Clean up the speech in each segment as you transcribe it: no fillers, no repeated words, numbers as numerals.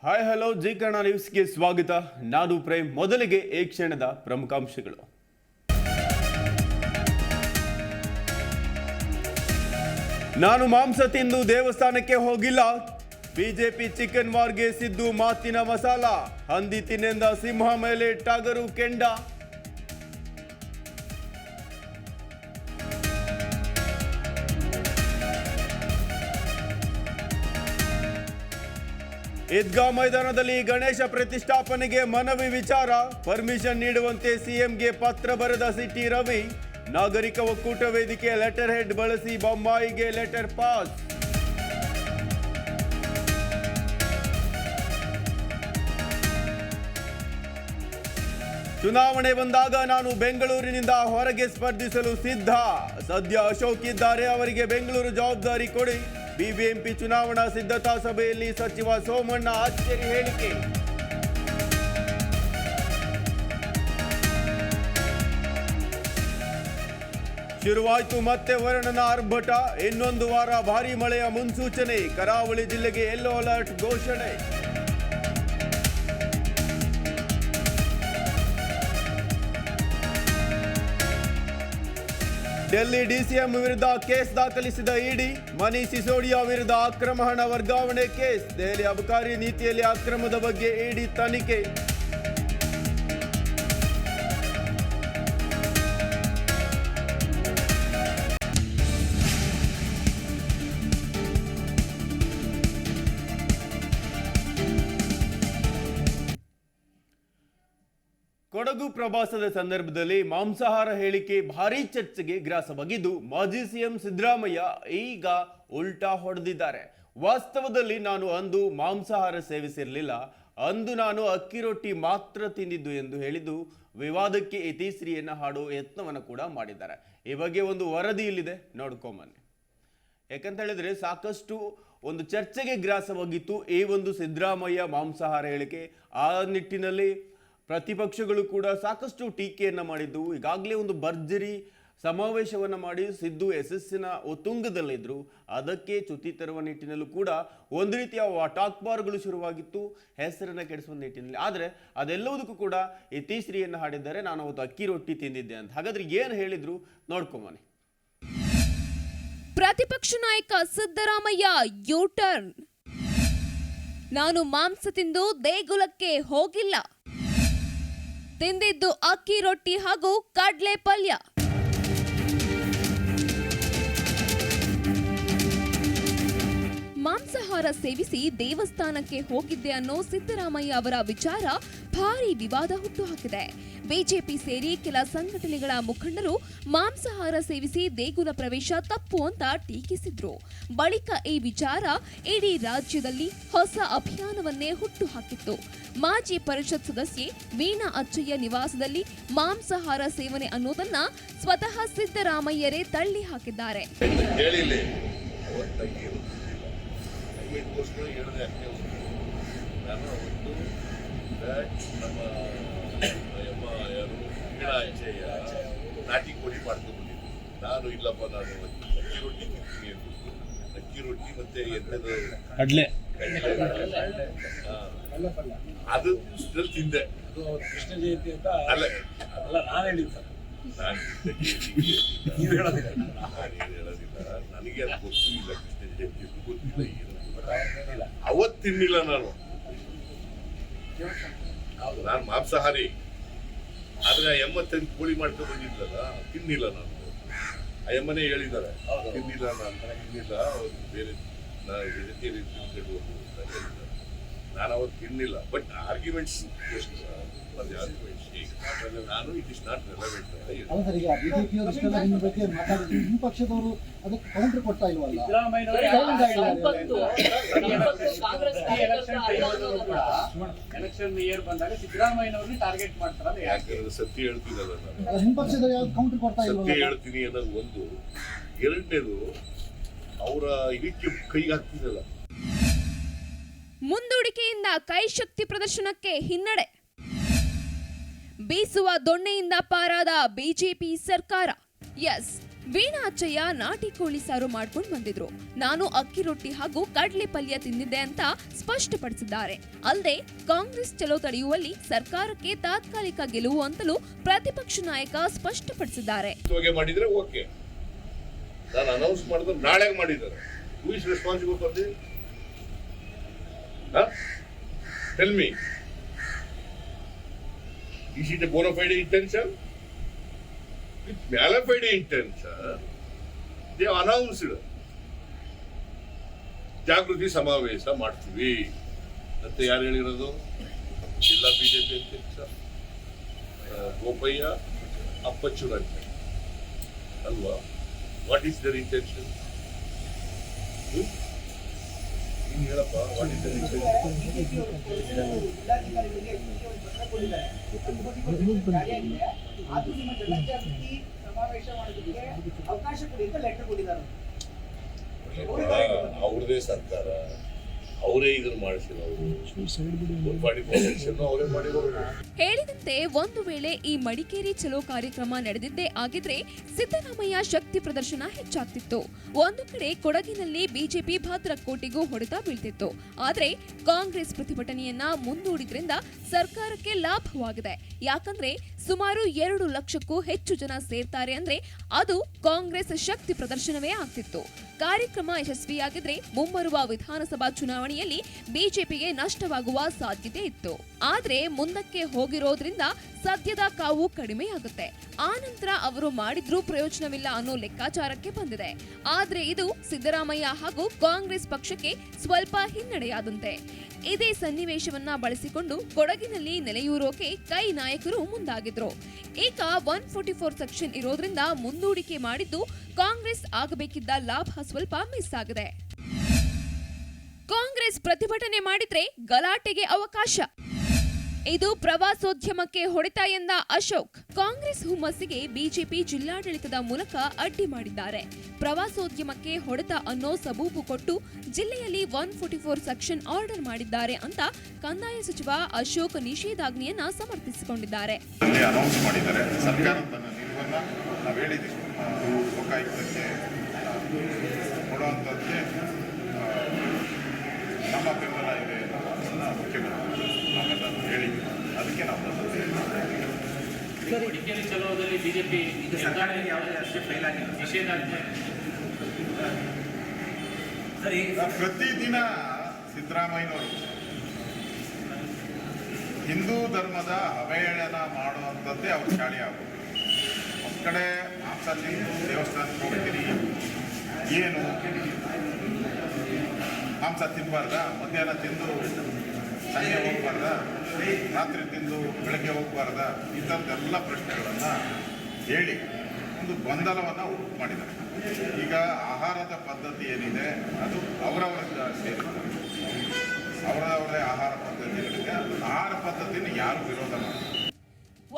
Hi hello G Kannada ನ್ಯೂಸ್ಗೆ ಸ್ವಾಗತ. ನಾನು ಪ್ರೇಮ್. ಮೊದಲಿಗೆ ಈ ಕ್ಷಣದ ಪ್ರಮುಖಾಂಶಗಳು. ನಾನು ಮಾಂಸ ತಿಂದು ದೇವಸ್ಥಾನಕ್ಕೆ ಹೋಗಿಲ್ಲ. ಬಿಜೆಪಿ ಚಿಕನ್ ವಾರ್ಗೆ ಸಿದ್ದು ಮಾತಿನ ಮಸಾಲ. ಹಂದಿ ತಿನ್ನೆಂದ ಸಿಂಹ ಮೇಲೆ ಟಗರು ಕೆಂಡ. ಈದ್ಗಾ ಮೈದಾನದಲ್ಲಿ ಗಣೇಶ ಪ್ರತಿಷ್ಠಾಪನೆಗೆ ಮನವಿ ವಿಚಾರ. ಪರ್ಮಿಷನ್ ನೀಡುವಂತೆ ಸಿಎಂಗೆ ಪತ್ರ ಬರೆದ ಸಿಟಿ ರವಿ. ನಾಗರಿಕ ಒಕ್ಕೂಟ ವೇದಿಕೆ ಲೆಟರ್ ಹೆಡ್ ಬಳಸಿ ಬೊಮ್ಮಾಯಿಗೆ ಲೆಟರ್ ಪಾಸ್. ಚುನಾವಣೆ ಬಂದಾಗ ನಾನು ಬೆಂಗಳೂರಿನಿಂದ ಹೊರಗೆ ಸ್ಪರ್ಧಿಸಲು ಸಿದ್ಧ. ಸದ್ಯ ಅಶೋಕ್ ಇದ್ದಾರೆ, ಅವರಿಗೆ ಬೆಂಗಳೂರು ಜವಾಬ್ದಾರಿ ಕೊಡಿ. ಬಿಬಿಎಂಪಿ ಚುನಾವಣಾ ಸಿದ್ಧತಾ ಸಭೆಯಲ್ಲಿ ಸಚಿವ ಸೋಮಣ್ಣ ಅಚ್ಚರಿ ಹೇಳಿಕೆ. ಶುರುವಾಯಿತು ಮತ್ತೆ ವರುಣನ ಆರ್ಭಟ. ಇನ್ನೊಂದು ವಾರ ಭಾರೀ ಮಳೆಯ ಮುನ್ಸೂಚನೆ. ಕರಾವಳಿ ಜಿಲ್ಲೆಗೆ ಯೆಲ್ಲೋ ಅಲರ್ಟ್ ಘೋಷಣೆ. ಡೆಲ್ಲಿ ಡಿಸಿಎಂ ವಿರುದ್ಧ ಕೇಸ್ ದಾಖಲಿಸಿದ ಇಡಿ. ಮನೀಶ್ ಸಿಸೋಡಿಯಾ ವಿರುದ್ಧ ಅಕ್ರಮ ಹಣ ವರ್ಗಾವಣೆ ಕೇಸ್. ದೆಹಲಿ ಅಬಕಾರಿ ನೀತಿಯಲ್ಲಿ ಅಕ್ರಮದ ಬಗ್ಗೆ ಇಡಿ ತನಿಖೆ. ಕೊಡಗು ಪ್ರವಾಸದ ಸಂದರ್ಭದಲ್ಲಿ ಮಾಂಸಾಹಾರ ಹೇಳಿಕೆ ಭಾರೀ ಚರ್ಚೆಗೆ ಗ್ರಾಸವಾಗಿದ್ದು, ಮಾಜಿ ಸಿಎಂ ಸಿದ್ದರಾಮಯ್ಯ ಈಗ ಉಲ್ಟಾ ಹೊಡೆದಿದ್ದಾರೆ. ವಾಸ್ತವದಲ್ಲಿ ನಾನು ಅಂದು ಮಾಂಸಾಹಾರ ಸೇವಿಸಿರಲಿಲ್ಲ, ಅಂದು ನಾನು ಅಕ್ಕಿ ರೊಟ್ಟಿ ಮಾತ್ರ ತಿಂದಿದ್ದು ಎಂದು ಹೇಳಿದ್ದು ವಿವಾದಕ್ಕೆ ಇತಿಶ್ರೀಯನ್ನ ಹಾಡೋ ಯತ್ನವನ್ನು ಕೂಡ ಮಾಡಿದ್ದಾರೆ. ಈ ಬಗ್ಗೆ ಒಂದು ವರದಿ ಇಲ್ಲಿದೆ, ನೋಡ್ಕೊಂಬನ್ನಿ. ಯಾಕಂತ ಹೇಳಿದ್ರೆ ಸಾಕಷ್ಟು ಒಂದು ಚರ್ಚೆಗೆ ಗ್ರಾಸವಾಗಿತ್ತು ಈ ಒಂದು ಸಿದ್ದರಾಮಯ್ಯ ಮಾಂಸಾಹಾರ ಹೇಳಿಕೆ. ಆ ನಿಟ್ಟಿನಲ್ಲಿ ಪ್ರತಿಪಕ್ಷಗಳು ಕೂಡ ಸಾಕಷ್ಟು ಟೀಕೆಯನ್ನು ಮಾಡಿದ್ದು. ಈಗಾಗಲೇ ಒಂದು ಭರ್ಜರಿ ಸಮಾವೇಶವನ್ನು ಮಾಡಿ ಸಿದ್ದು ಯಶಸ್ಸಿನ ಉತ್ತುಂಗದಲ್ಲಿದ್ದರು. ಅದಕ್ಕೆ ಚ್ಯುತಿ ತರುವ ನಿಟ್ಟಿನಲ್ಲೂ ಕೂಡ ಒಂದು ರೀತಿಯ ಟಾಕ್ಬಾರ್ಗಳು ಶುರುವಾಗಿತ್ತು, ಹೆಸರನ್ನು ಕೆಡಿಸುವ ನಿಟ್ಟಿನಲ್ಲಿ. ಆದರೆ ಅದೆಲ್ಲದಕ್ಕೂ ಕೂಡ ಇತಿಶ್ರೀಯನ್ನು ಹಾಡಿದ್ದಾರೆ, ನಾನು ಅವತ್ತು ಅಕ್ಕಿ ರೊಟ್ಟಿ ತಿಂದಿದ್ದೆ ಅಂತ. ಹಾಗಾದ್ರೆ ಏನು ಹೇಳಿದ್ರು ನೋಡ್ಕೊಂಬನ್ನಿ. ಪ್ರತಿಪಕ್ಷ ನಾಯಕ ಸಿದ್ದರಾಮಯ್ಯ ಯೂಟರ್ನ್. ನಾನು ಮಾಂಸ ತಿಂದು ದೇಗುಲಕ್ಕೆ ಹೋಗಿಲ್ಲ, ತಿಂದಿದ್ದು ಅಕ್ಕಿ ರೊಟ್ಟಿ ಹಾಗೂ ಕಡ್ಲೆ ಪಲ್ಯ. ಮಾಂಸಾಹಾರ ಸೇವಿಸಿ ದೇವಸ್ಥಾನಕ್ಕೆ ಹೋಗಿದ್ದೆ ಅನ್ನೋ ಸಿದ್ದರಾಮಯ್ಯ ಅವರ ವಿಚಾರ ಭಾರೀ ವಿವಾದ ಹುಟ್ಟುಹಾಕಿದೆ. ಬಿಜೆಪಿ ಸೇರಿ ಕೆಲ ಸಂಘಟನೆಗಳ ಮುಖಂಡರು ಮಾಂಸಾಹಾರ ಸೇವಿಸಿ ದೇಗುಲ ಪ್ರವೇಶ ತಪ್ಪು ಅಂತ ಟೀಕಿಸಿದ್ರು. ಬಳಿಕ ಈ ವಿಚಾರ ಇಡೀ ರಾಜ್ಯದಲ್ಲಿ ಹೊಸ ಅಭಿಯಾನವನ್ನೇ ಹುಟ್ಟುಹಾಕಿತ್ತು. ಮಾಜಿ ಪರಿಷತ್ ಸದಸ್ಯೆ ವೀಣಾ ಅಚ್ಚಯ್ಯ ನಿವಾಸದಲ್ಲಿ ಮಾಂಸಾಹಾರ ಸೇವನೆ ಅನ್ನೋದನ್ನ ಸ್ವತಃ ಸಿದ್ದರಾಮಯ್ಯರೇ ತಳ್ಳಿ ಹಾಕಿದ್ದಾರೆ. ನಾಟಿ ಕೋಳಿ ಮಾಡ್ಕೊಂಡ್ಬಂದಿದ್ದು ನಾನು. ಇಲ್ಲಪ್ಪ, ನಾನು ಅಕ್ಕಿ ರೊಟ್ಟಿ ತಿಂತೀನಿ ಅಂತ. ಅಕ್ಕಿ ರೊಟ್ಟಿ ಮತ್ತೆ ಎಂಥದ್ದು ಕಡಲೆ ಅದು ತಿಂದೆ. ಕೃಷ್ಣ ಜಯಂತಿ ಅಂತ ಅಲ್ಲ, ನಾನು ಹೇಳಿದ್ದೆ. ನೀವು ಹೇಳೋದಿಲ್ಲ, ನನಗೆ ಅದು ಗೊತ್ತೂ ಇಲ್ಲ. ಕೃಷ್ಣ ಜಯಂತಿ ಗೊತ್ತಿಲ್ಲ, ಅವತ್ತು ತಿನ್ನಿಲ್ಲ ನಾನು. ನಾನು ಮಾಂಸಾಹಾರಿ. ಆದ್ರೆ ಆ ಎಮ್ಮ ತಂದು ಕೋಳಿ ಮಾಡ್ಕೊಂಡು ಬಂದಿದ್ಲಲ್ಲ, ತಿನ್ನಿಲ್ಲ ನಾನು. ಆ ಎಮ್ಮನೇ ಹೇಳಿದ್ದಾರೆ, ತಿನ್ನಿಲ್ಲ, ನಾನು ತಿನ್ನಿಲ್ಲ, ಬೇರೆ ವೆಜಿಟೇರಿಯನ್ ತಿನ್ಕೊಂಡು ನಾನು ಅವತ್ತು ತಿನ್ನಿಲ್ಲ. ಬಟ್ ಆರ್ಗ್ಯುಮೆಂಟ್ಸ್ ನಾನು ಇಟ್ ಇಸ್ ನಾಟ್ ರೆಲೆವೆಂಟ್. ಪಕ್ಷದವರು ಅದಕ್ಕೆ ಕೌಂಟರ್ ಕೊಡ್ತಾ ಇಲ್ವಲ್ಲ. ಎಲೆಕ್ಷನ್ ಇಯರ್ ಬಂದಾಗ ಸಿದ್ದರಾಮಯ್ಯನವ್ರನ್ನ ಟಾರ್ಗೆಟ್ ಮಾಡ್ತಾರೆ. ಯಾಕಂದ್ರೆ ಸತ್ಯ ಹೇಳ್ತೀನಲ್ಲ ನಾನು, ಹಿಂಪಕ್ಷದ ಯಾವ್ದು ಕೌಂಟರ್ ಕೊಡ್ತಾ ಇಲ್ವಲ್ಲ. ಸತ್ಯ ಹೇಳ್ತೀನಿ ಅನ್ನೋದು ಒಂದು. ಎರಡನೇದು, ಅವರ ಇದಕ್ಕೆ ಕೈಗೆ ಹಾಕ್ತಿದ್ದಲ್ಲ. ಮುಂದೂಡಿಕೆಯಿಂದ ಕೈ ಶಕ್ತಿ ಪ್ರದರ್ಶನಕ್ಕೆ ಹಿನ್ನಡೆ. ಬೀಸುವ ದೊಣ್ಣೆಯಿಂದ ಪಾರಾದ ಬಿಜೆಪಿ ಸರ್ಕಾರ. ಎಸ್, ವೀಣಾ ಅಚ್ಚಯ್ಯ ನಾಟಿ ಕೋಳಿ ಸಾರು ಮಾಡ್ಕೊಂಡು ಬಂದಿದ್ರು. ನಾನು ಅಕ್ಕಿ ರೊಟ್ಟಿ ಹಾಗೂ ಕಡ್ಲೆ ಪಲ್ಯ ತಿಂದಿದ್ದೆ ಅಂತ ಸ್ಪಷ್ಟಪಡಿಸಿದ್ದಾರೆ. ಅಲ್ಲದೆ ಕಾಂಗ್ರೆಸ್ ಚಲೋ ತಡೆಯುವಲ್ಲಿ ಸರ್ಕಾರಕ್ಕೆ ತಾತ್ಕಾಲಿಕ ಗೆಲುವು ಅಂತಲೂ ಪ್ರತಿಪಕ್ಷ ನಾಯಕ ಸ್ಪಷ್ಟಪಡಿಸಿದ್ದಾರೆ. ಮಾಡಿದ್ರೆ ಓಕೆ, ನಾನು ಅನೌನ್ಸ್ ಮಾಡಿದ್ರೆ ನಾಳೆ ಮಾಡಿದ್ದಾರೆ. Who is responsible for this? Tell me, is it a bona fide intention? With bona fide intention, they announced ಜಾಗೃತಿ ಸಮಾವೇಶ ಮಾಡ್ತೀವಿ ಅಂತ ಯಾರು ಹೇಳಿರೋದು? ಜಿಲ್ಲಾ ಬಿಜೆಪಿ ಅಧ್ಯಕ್ಷ ಗೋಪಯ್ಯ ಅಪ್ಪಚ್ಚುರಂತೆ ಅಲ್ವಾ? What is their intention? ಹೇಳಪ್ಪ, ವಾಟ್ ಈಸ್ ದರ್ ಅವ್ರದೇ ಸರ್ಕಾರ, ಅವರೇ ಇದನ್ನು ಮಾಡಿಸಿರೋರು, ಅವರೇ ಮಾಡಿರೋರು. ಹೇಳಿದಂತೆ ಒಂದು ವೇಳೆ ಈ ಮಡಿಕೇರಿ ಚಲೋ ಕಾರ್ಯಕ್ರಮ ನಡೆದಿದ್ದೇ ಆಗಿದ್ರೆ ಸಿದ್ದರಾಮಯ್ಯ ಶಕ್ತಿ ಪ್ರದರ್ಶನ ಹೆಚ್ಚಾಗ್ತಿತ್ತು. ಒಂದು ಕಡೆ ಕೊಡಗಿನಲ್ಲಿ ಬಿಜೆಪಿ ಭದ್ರಕೋಟೆಗೂ ಹೊಡೆತ ಬೀಳ್ತಿತ್ತು. ಆದ್ರೆ ಕಾಂಗ್ರೆಸ್ ಪ್ರತಿಭಟನೆಯನ್ನ ಮುಂದೂಡಿದ್ರಿಂದ ಸರ್ಕಾರಕ್ಕೆ ಲಾಭವಾಗಿದೆ. ಯಾಕಂದ್ರೆ ಸುಮಾರು 2 ಲಕ್ಷಕ್ಕೂ ಹೆಚ್ಚು ಜನ ಸೇರ್ತಾರೆ ಅಂದ್ರೆ ಅದು ಕಾಂಗ್ರೆಸ್ ಶಕ್ತಿ ಪ್ರದರ್ಶನವೇ ಆಗ್ತಿತ್ತು. ಕಾರ್ಯಕ್ರಮ ಯಶಸ್ವಿಯಾಗಿದ್ರೆ ಮುಂಬರುವ ವಿಧಾನಸಭಾ ಚುನಾವಣೆಯಲ್ಲಿ ಬಿಜೆಪಿಗೆ ನಷ್ಟವಾಗುವ ಸಾಧ್ಯತೆ ಇತ್ತು. ಆದ್ರೆ ಮುಂದಕ್ಕೆ ಹೋಗಿರೋದ್ರಿಂದ ಸದ್ಯದ ಕಾವು ಕಡಿಮೆಯಾಗುತ್ತೆ. ಆ ನಂತರ ಅವರು ಮಾಡಿದ್ರೂ ಪ್ರಯೋಜನವಿಲ್ಲ ಅನ್ನೋ ಲೆಕ್ಕಾಚಾರಕ್ಕೆ ಬಂದಿದೆ. ಆದ್ರೆ ಇದು ಸಿದ್ದರಾಮಯ್ಯ ಹಾಗೂ ಕಾಂಗ್ರೆಸ್ ಪಕ್ಷಕ್ಕೆ ಸ್ವಲ್ಪ ಹಿನ್ನಡೆಯಾದಂತೆ. ಇದೇ ಸನ್ನಿವೇಶವನ್ನ ಬಳಸಿಕೊಂಡು ಕೊಡಗಿನಲ್ಲಿ ನೆಲೆಯೂರೋಕೆ ಕೈ ನಾಯಕರು ಮುಂದಾಗಿದ್ರು. ಈಗ 144 ಸೆಕ್ಷನ್ ಇರೋದ್ರಿಂದ ಮುಂದೂಡಿಕೆ ಮಾಡಿದ್ದು ಕಾಂಗ್ರೆಸ್ ಆಗಬೇಕಿದ್ದ ಲಾಭ ಸ್ವಲ್ಪ ಮಿಸ್ ಆಗಿದೆ. ಕಾಂಗ್ರೆಸ್ ಪ್ರತಿಭಟನೆ ಮಾಡಿದ್ರೆ ಗಲಾಟೆಗೆ ಅವಕಾಶ. ಇದು ಪ್ರವಾಸೋದ್ಯಮಕ್ಕೆ ಹೊಡೆತ ಎಂದ ಅಶೋಕ್. ಕಾಂಗ್ರೆಸ್ ಹುಮ್ಮಸ್ಸಿಗೆ ಬಿಜೆಪಿ ಜಿಲ್ಲಾಡಳಿತದ ಮೂಲಕ ಅಡ್ಡಿ ಮಾಡಿದ್ದಾರೆ. ಪ್ರವಾಸೋದ್ಯಮಕ್ಕೆ ಹೊಡೆತ ಅನ್ನೋ ಸಬೂಬು ಕೊಟ್ಟು ಜಿಲ್ಲೆಯಲ್ಲಿ 144 ಸೆಕ್ಷನ್ ಆರ್ಡರ್ ಮಾಡಿದ್ದಾರೆ ಅಂತ ಕಂದಾಯ ಸಚಿವ ಅಶೋಕ್ ನಿಷೇಧಾಜ್ಞೆಯನ್ನ ಸಮರ್ಥಿಸಿಕೊಂಡಿದ್ದಾರೆ. ಅನೌನ್ಸ್ ಮಾಡಿದ್ದಾರೆ. ಸರ್ಕಾರ ತನ್ನ ನಿಲುವನ್ನು ನಾವು ಹೇಳಿದ್ದೀವಿ, ಲೋಕಾಯುಕ್ತಕ್ಕೆ ಕೊಡುವಂಥದ್ದೇ ನಮ್ಮ ಬೆಂಬಲ ಇದೆ ಅನ್ನೋದನ್ನು ಮುಖ್ಯಮಂತ್ರಿ ನಾವೆಲ್ಲ ಹೇಳಿದ್ವಿ. ಅದಕ್ಕೆ ನಾವು ಮಡಿಕೇರಿ ಚಲೋದಲ್ಲಿ ಬಿಜೆಪಿ ಪ್ರತಿದಿನ ಸಿದ್ದರಾಮಯ್ಯನವರು ಹಿಂದೂ ಧರ್ಮದ ಅವಹೇಳನ ಮಾಡುವಂಥದ್ದೇ ಅವ್ರ ಶಾಲೆ ಆಗೋದು. ಒಂದು ಕಡೆ ಮಾಂಸ ತಿಂದು ದೇವಸ್ಥಾನಕ್ಕೆ ಹೋಗ್ತೀನಿ, ಏನು ಮಾಂಸ ತಿನ್ನಬಾರ್ದ? ಮಧ್ಯಾಹ್ನ ತಿಂದು ಸಂಜೆ ಹೋಗ್ಬಾರ್ದ? ರಾತ್ರಿ ತಿಂದು ಬೆಳಗ್ಗೆ ಹೋಗ್ಬಾರ್ದ? ಇಂಥದ್ದೆಲ್ಲ ಪ್ರಶ್ನೆಗಳನ್ನು ಹೇಳಿ ಒಂದು ಗೊಂದಲವನ್ನು ಉಂಟು ಮಾಡಿದ್ದಾರೆ. ಈಗ ಆಹಾರದ ಪದ್ಧತಿ ಏನಿದೆ ಅದು ಅವರವರ ಸೇರಿದ್ದಾರೆ. ಅವರವರೇ ಆಹಾರ ಪದ್ಧತಿಗಳಿದೆ. ಆಹಾರ ಪದ್ಧತಿಯನ್ನು ಯಾರು ವಿರೋಧ ಮಾಡ್ತಾರೆ.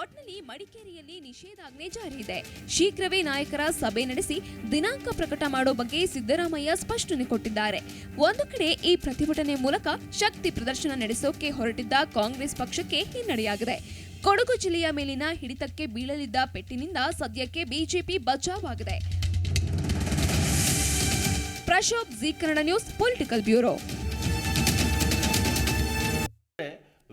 ಒಟ್ನಲ್ಲಿ ಮಡಿಕೇರಿಯಲ್ಲಿ ನಿಷೇಧಾಜ್ಞೆ ಜಾರಿ ಇದೆ. ಶೀಘ್ರವೇ ನಾಯಕರ ಸಭೆ ನಡೆಸಿ ದಿನಾಂಕ ಪ್ರಕಟ ಮಾಡೋ ಬಗ್ಗೆ ಸಿದ್ದರಾಮಯ್ಯ ಸ್ಪಷ್ಟನೆ ಕೊಟ್ಟಿದ್ದಾರೆ. ಒಂದು ಕಡೆ ಈ ಪ್ರತಿಭಟನೆ ಮೂಲಕ ಶಕ್ತಿ ಪ್ರದರ್ಶನ ನಡೆಸೋಕೆ ಹೊರಟಿದ್ದ ಕಾಂಗ್ರೆಸ್ ಪಕ್ಷಕ್ಕೆ ಹಿನ್ನಡೆಯಾಗಿದೆ. ಕೊಡಗು ಜಿಲ್ಲೆಯ ಮೇಲಿನ ಹಿಡಿತಕ್ಕೆ ಬೀಳಲಿದ್ದ ಪೆಟ್ಟಿನಿಂದ ಸದ್ಯಕ್ಕೆ ಬಿಜೆಪಿ ಬಚಾವಾಗಿದೆ. Prashobh, Zee Kannada news, political bureau.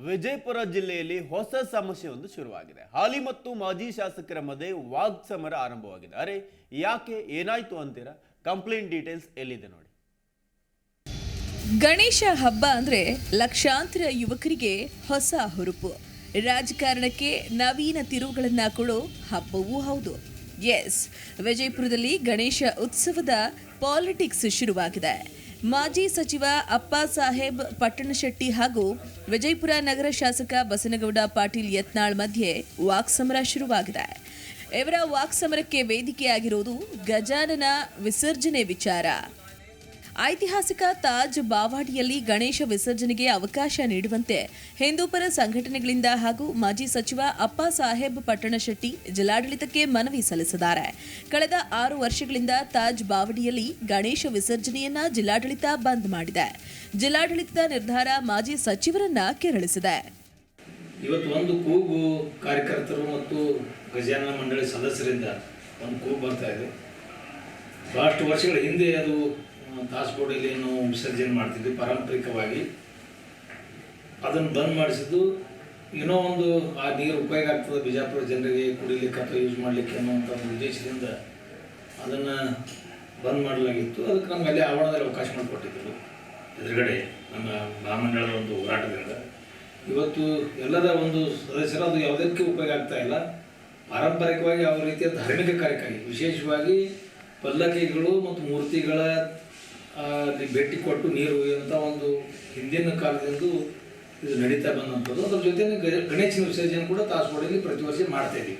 Vijayapura ಜಿಲ್ಲೆಯಲ್ಲಿ ಹೊಸ ಸಮಸ್ಯೆಯೊಂದು ಶುರುವಾಗಿದೆ. ಹಾಲಿ ಮತ್ತು ಮಾಜಿ ಶಾಸಕರ ಮಧ್ಯೆ ವಾಗ್ಸಮರ ಆರಂಭವಾಗಿದೆ. ಅರೆ ಯಾಕೆ, ಏನಾಯ್ತು ಅಂತೀರಾ? ಕಂಪ್ಲೇಂಟ್ ಡೀಟೇಲ್ಸ್ ಎಲ್ಲಿದೆ ನೋಡಿ. ಗಣೇಶ ಹಬ್ಬ ಅಂದ್ರೆ ಲಕ್ಷಾಂತರ ಯುವಕರಿಗೆ ಹೊಸ ಹುರುಪು. ರಾಜಕಾರಣಕ್ಕೆ ನವೀನ ತಿರುವುಗಳನ್ನ ಕೊಡೋ ಹಬ್ಬವೂ ಹೌದು. ಎಸ್, ವಿಜಯಪುರದಲ್ಲಿ ಗಣೇಶ ಉತ್ಸವದ ಪಾಲಿಟಿಕ್ಸ್ ಶುರುವಾಗಿದೆ. ಮಾಜಿ ಸಚಿವ ಅಪ್ಪ ಸಾಹೇಬ್ ಪಟ್ಟಣಶೆಟ್ಟಿ ಹಾಗೂ ವಿಜಯಪುರ ನಗರ ಶಾಸಕ ಬಸನಗೌಡ ಪಾಟೀಲ್ ಯತ್ನಾಳ್ ಮಧ್ಯೆ ವಾಕ್ಸಮರ ಶುರುವಾಗಿದೆ. ಇವರ ವಾಕ್ಸಮರಕ್ಕೆ ವೇದಿಕೆಯಾಗಿರುವುದು ಗಜಾನನ ವಿಸರ್ಜನೆ ವಿಚಾರ. ಐತಿಹಾಸಿಕ ತಾಜ್ ಬಾವಾಡಿಯಲ್ಲಿ ಗಣೇಶ ವಿಸರ್ಜನೆಗೆ ಅವಕಾಶ ನೀಡುವಂತೆ ಹಿಂದೂಪರ ಸಂಘಟನೆಗಳಿಂದ ಹಾಗೂ ಮಾಜಿ ಸಚಿವ ಅಪ್ಪ ಸಾಹೇಬ್ ಪಟ್ಟಣಶೆಟ್ಟಿ ಜಿಲ್ಲಾಡಳಿತಕ್ಕೆ ಮನವಿ ಸಲ್ಲಿಸಿದ್ದಾರೆ. ಕಳೆದ 6 ವರ್ಷಗಳಿಂದ ತಾಜ್ ಬಾವಡಿಯಲ್ಲಿ ಗಣೇಶ ವಿಸರ್ಜನೆಯನ್ನ ಜಿಲ್ಲಾಡಳಿತ ಬಂದ್ ಮಾಡಿದೆ. ಜಿಲ್ಲಾಡಳಿತದ ನಿರ್ಧಾರ ಮಾಜಿ ಸಚಿವರನ್ನ ಕೆರಳಿಸಿದೆ. ಇವತ್ತು ಒಂದು ಕೂಗು ಕಾರ್ಯಕರ್ತರು ಮತ್ತು ಗಜಾನನ ಮಂಡಳಿ ಸದಸ್ಯರಿಂದ ಒಂದು ಕೂಗು ಬರ್ತಾ ಇದೆ. ಭಾಳಷ್ಟು ವರ್ಷಗಳ ಹಿಂದೆ ಅದು ಕಾಸರಗೋಡಲ್ಲಿ ನಾವು ವಿಸರ್ಜನೆ ಮಾಡ್ತಿದ್ವಿ ಪಾರಂಪರಿಕವಾಗಿ. ಅದನ್ನು ಬಂದ್ ಮಾಡಿಸಿದ್ದು ಏನೋ ಒಂದು ಆ ನೀರು ಉಪಯೋಗ ಆಗ್ತದೆ ಬಿಜಾಪುರ ಜನರಿಗೆ ಕುಡಿಲಿಕ್ಕೆ ಅಥವಾ ಯೂಸ್ ಮಾಡಲಿಕ್ಕೆ ಅನ್ನೋಂಥ ಒಂದು ಉದ್ದೇಶದಿಂದ ಅದನ್ನು ಬಂದ್ ಮಾಡಲಾಗಿತ್ತು. ಅದಕ್ಕೆ ನಮ್ಗೆ ಅಲ್ಲಿ ಆವರಣದಲ್ಲಿ ಅವಕಾಶ ಮಾಡಿಕೊಟ್ಟಿದ್ದರು ಎದುರುಗಡೆ ನಮ್ಮ ಮಹಾಮಂಡಳದ ಒಂದು ಹೋರಾಟದಿಂದ. ಇವತ್ತು ಎಲ್ಲರ ಒಂದು ಸದಸ್ಯರು ಅದು ಯಾವುದಕ್ಕೆ ಉಪಯೋಗ ಆಗ್ತಾ ಇಲ್ಲ. ಪಾರಂಪರಿಕವಾಗಿ ಯಾವ ರೀತಿಯ ಧಾರ್ಮಿಕ ಕಾರ್ಯಕ್ಕಾಗಿ ವಿಶೇಷವಾಗಿ ಪಲ್ಲಕ್ಕಿಗಳು ಮತ್ತು ಮೂರ್ತಿಗಳ ಭೇಟಿ ಕೊಟ್ಟು ನೀರು ಅಂತ ಒಂದು ಹಿಂದಿನ ಕಾಲದಿಂದ ಇದು ನಡೀತಾ ಬಂದಂಥದ್ದು. ಅದ್ರ ಜೊತೆ ಗಣೇಶನ ವಿಸರ್ಜನೆ ಕೂಡ ಕಾಸರಗೋಡಲ್ಲಿ ಪ್ರತಿ ವರ್ಷ ಮಾಡ್ತಾ ಇದ್ದೀವಿ.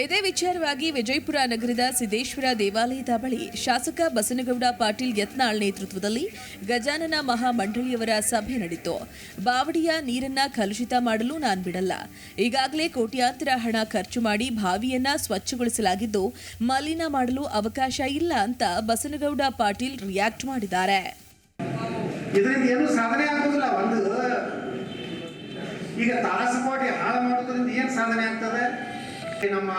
ಇದೇ ವಿಚಾರವಾಗಿ ವಿಜಯಪುರ ನಗರದ ಸಿದ್ದೇಶ್ವರ ದೇವಾಲಯದ ಬಳಿ ಶಾಸಕ ಬಸನಗೌಡ ಪಾಟೀಲ್ ಯತ್ನಾಳ್ ನೇತೃತ್ವದಲ್ಲಿ ಗಜಾನನ ಮಹಾಮಂಡಳಿಯವರ ಸಭೆ ನಡೆಯಿತು. ಬಾವಡಿಯ ನೀರನ್ನ ಕಲುಷಿತ ಮಾಡಲು ನಾನು ಬಿಡಲ್ಲ. ಈಗಾಗಲೇ ಕೋಟ್ಯಾಂತರ ಹಣ ಖರ್ಚು ಮಾಡಿ ಬಾವಿಯನ್ನ ಸ್ವಚ್ಛಗೊಳಿಸಲಾಗಿದ್ದು ಮಲಿನ ಮಾಡಲು ಅವಕಾಶ ಇಲ್ಲ ಅಂತ ಬಸನಗೌಡ ಪಾಟೀಲ್ ರಿಯಾಕ್ಟ್ ಮಾಡಿದ್ದಾರೆ. ಇದರಿಂದ ಏನು ಸಾಧನೆ ಆಗೋದಿಲ್ಲ. ಒಂದು ಈಗ ತಾರಸಕೋಟೆ ಹಾಳು ಮಾಡೋದ್ರಿಂದ ಏನು ಸಾಧನೆ ಆಗ್ತದೆ? ನಮ್ಮ